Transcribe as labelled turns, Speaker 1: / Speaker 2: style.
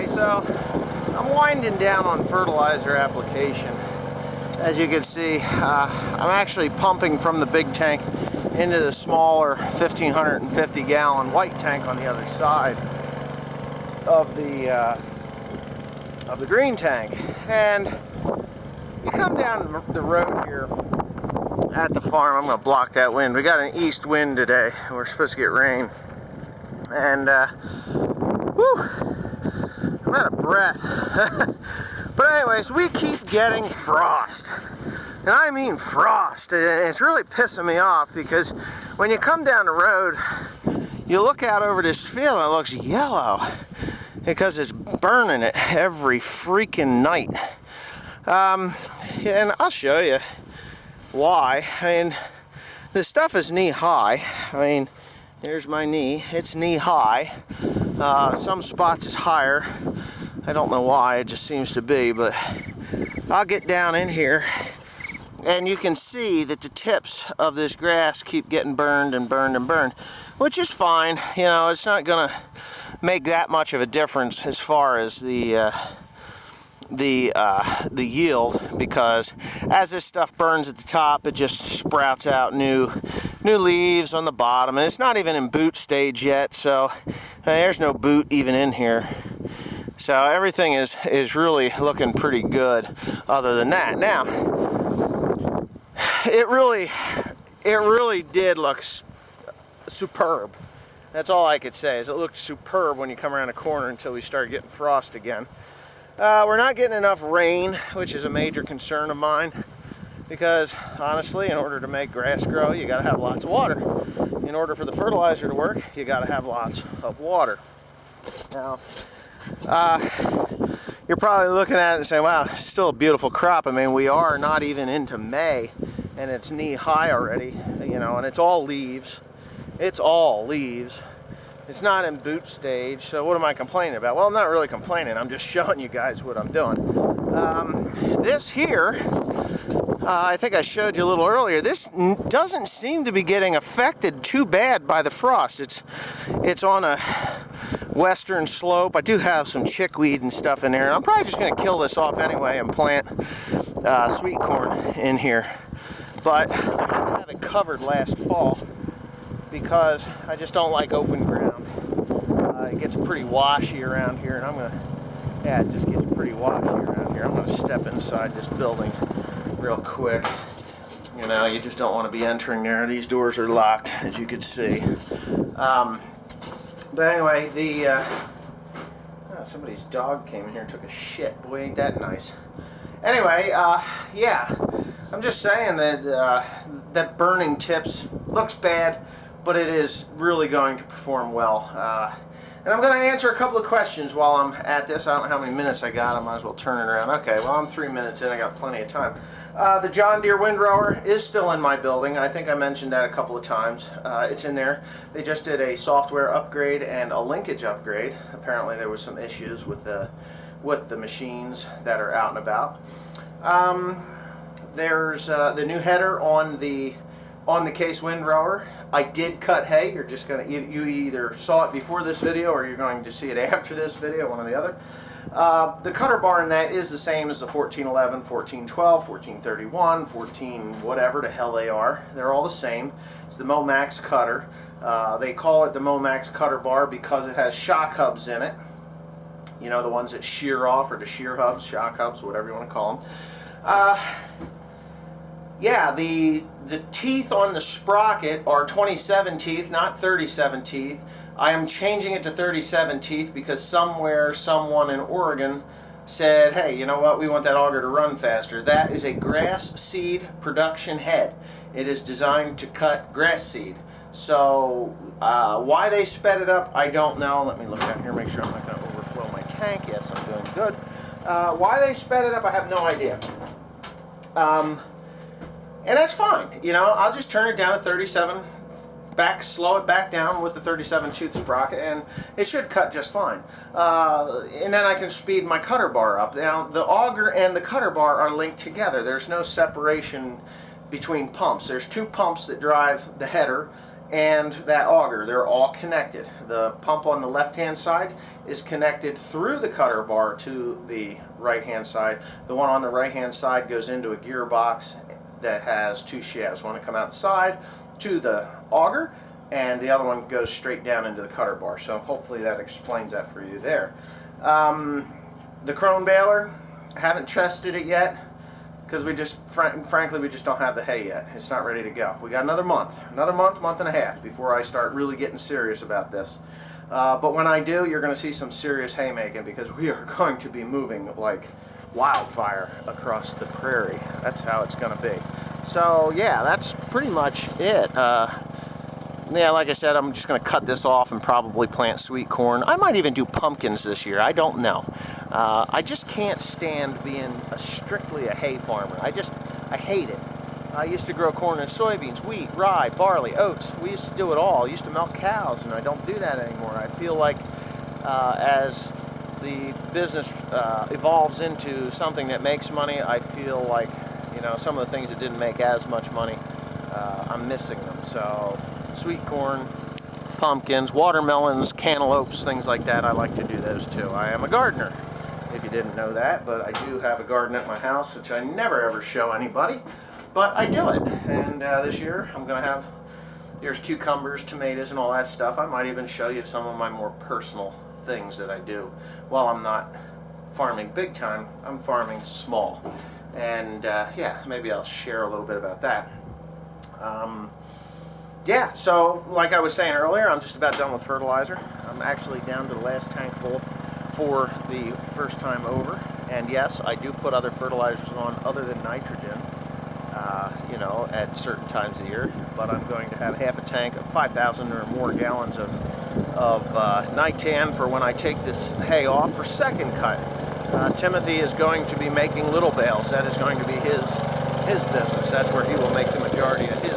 Speaker 1: Okay, so I'm winding down on fertilizer application. As you can see, I'm actually pumping from the big tank into the smaller 1,550 gallon white tank on the other side of the green tank. And you come down the road here at the farm. I'm going to block that wind. We got an east wind today. We're supposed to get rain. And whew, I'm out of breath. But anyways, we keep getting frost. And I mean frost. And it's really pissing me off because when you come down the road, you look out over this field and it looks yellow because it's burning it every freaking night. And I'll show you why. I mean, this stuff is knee high. I mean, there's my knee. It's knee high. Some spots is higher. I don't know why. It just seems to be. But I'll get down in here, and you can see that the tips of this grass keep getting burned and burned and burned, which is fine. You know, it's not gonna make that much of a difference as far as the yield, because as this stuff burns at the top, it just sprouts out new leaves on the bottom, and it's not even in boot stage yet, so there's no boot even in here. So everything is really looking pretty good other than that. Now, it really did look superb. That's all I could say, is it looked superb when you come around the corner until we start getting frost again. We're not getting enough rain, which is a major concern of mine, because honestly, in order to make grass grow, you got to have lots of water. In order for the fertilizer to work, you got to have lots of water. Now, you're probably looking at it and saying, wow, it's still a beautiful crop. I mean, we are not even into May, and it's knee high already, you know, and it's all leaves. It's all leaves. It's not in boot stage, so what am I complaining about? Well, I'm not really complaining. I'm just showing you guys what I'm doing. This here, I think I showed you a little earlier, this doesn't seem to be getting affected too bad by the frost. It's on a western slope. I do have some chickweed and stuff in there. I'm probably just going to kill this off anyway and plant sweet corn in here. But I had to have it covered last fall because I just don't like open ground. It gets pretty washy around here, and it just gets pretty washy around here. I'm going to step inside this building real quick. You know, you just don't want to be entering there. These doors are locked, as you can see. But anyway, somebody's dog came in here and took a shit. Boy, ain't that nice. Anyway, yeah, I'm just saying that that burning tips looks bad, but it is really going to perform well. And I'm going to answer a couple of questions while I'm at this. I don't know how many minutes I got. I might as well turn it around. Okay, well, I'm 3 minutes in. I got plenty of time. The John Deere windrower is still in my building. I think I mentioned that a couple of times. It's in there. They just did a software upgrade and a linkage upgrade. Apparently there was some issues with the machines that are out and about. There's the new header on the Case windrower. I did cut hay. You're just going to, you either saw it before this video or you're going to see it after this video, one or the other. The cutter bar in that is the same as the 1411, 1412, 1431, 14 whatever the hell they are. They're all the same. It's the Momax cutter. They call it the Momax cutter bar because it has shock hubs in it. You know, the ones that shear off, or the shear hubs, shock hubs, whatever you want to call them. Yeah, the teeth on the sprocket are 27 teeth, not 37 teeth. I am changing it to 37 teeth because somewhere, someone in Oregon said, hey, you know what, we want that auger to run faster. That is a grass seed production head. It is designed to cut grass seed. So, why they sped it up, I don't know. Let me look down here, make sure I'm not going to overflow my tank. Yes, I'm doing good. Why they sped it up, I have no idea. And that's fine. You know, I'll just turn it down to 37, slow it back down with the 37 tooth sprocket, and it should cut just fine. And then I can speed my cutter bar up. Now, the auger and the cutter bar are linked together. There's no separation between pumps. There's two pumps that drive the header, and that auger. They're all connected. The pump on the left-hand side is connected through the cutter bar to the right-hand side. The one on the right-hand side goes into a gearbox that has two shafts. One to come out the side to the auger, and the other one goes straight down into the cutter bar. So hopefully that explains that for you there. The Krone baler, I haven't tested it yet because we just, frankly, we just don't have the hay yet. It's not ready to go. We got another month and a half before I start really getting serious about this. But when I do, you're going to see some serious haymaking because we are going to be moving like wildfire across the prairie. That's how it's going to be. So yeah, that's pretty much it. Yeah, like I said, I'm just going to cut this off and probably plant sweet corn. I might even do pumpkins this year. I don't know. I just can't stand being strictly a hay farmer. I hate it. I used to grow corn and soybeans, wheat, rye, barley, oats. We used to do it all. I used to milk cows, and I don't do that anymore. I feel like as the business evolves into something that makes money, I feel like, you know, some of the things that didn't make as much money, I'm missing them. So sweet corn, pumpkins, watermelons, cantaloupes, things like that, I like to do those too. I am a gardener, if you didn't know that, but I do have a garden at my house, which I never ever show anybody, but I do it. And this year I'm going to have, there's cucumbers, tomatoes, and all that stuff. I might even show you some of my more personal things that I do. While I'm not farming big time, I'm farming small. And yeah, maybe I'll share a little bit about that. Yeah, so like I was saying earlier, I'm just about done with fertilizer. I'm actually down to the last tank full for the first time over. And yes, I do put other fertilizers on other than nitrogen, you know, at certain times of the year. But I'm going to have half a tank of 5,000 or more gallons of Nitan for when I take this hay off for second cut. Timothy is going to be making little bales. That is going to be his business. That's where he will make the majority of his